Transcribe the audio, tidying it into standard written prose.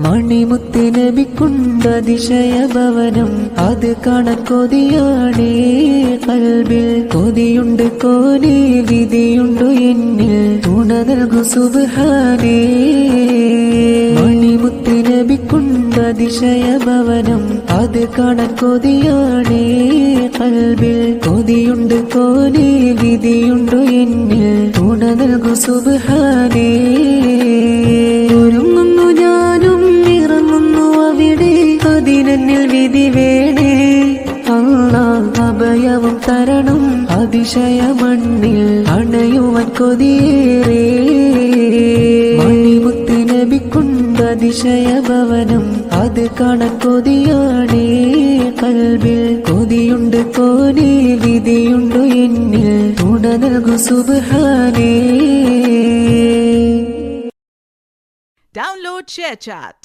മണിമുത്ത് നബിക്കുണ്ടതിശയ ഭവനം അത് കണക്കൊതിയാണേ കൽബിൽ കൊതിയുണ്ട് കോനെ വിധിയുണ്ടു എന്നിൽ തുണ നൽകു സുബ്ഹാനേ മണിമുത്ത് നബിക്കുണ്ടതിശയ ഭവനം അത് കണക്കൊതിയാണേ കൽബിൽ കൊതിയുണ്ട് കോനെ വിധിയുണ്ടു എന്നിൽ തുണ നൽകു സുബ്ഹാനേ ഒരുങ്ങുന്നു ഞാനും ഇറങ്ങുന്നു അവിടെ അതിനെന്നിൽ വിധി വേണേ അല്ലാഹ് അഭയവും തരണം അതിശയ മണ്ണിൽ അണയുവാൻ കൊതിയേറെ മണിമുത്ത് നബിക്കുണ്ടതിശയ ഭവനം അത് കണക്കൊതിയാണേ കൽബിൽ കൊതിയുണ്ട് കോനെ വിധിയുണ്ടു എന്നിൽ തുണ നൽകു സുബ്ഹാനേ. Download ShareChat.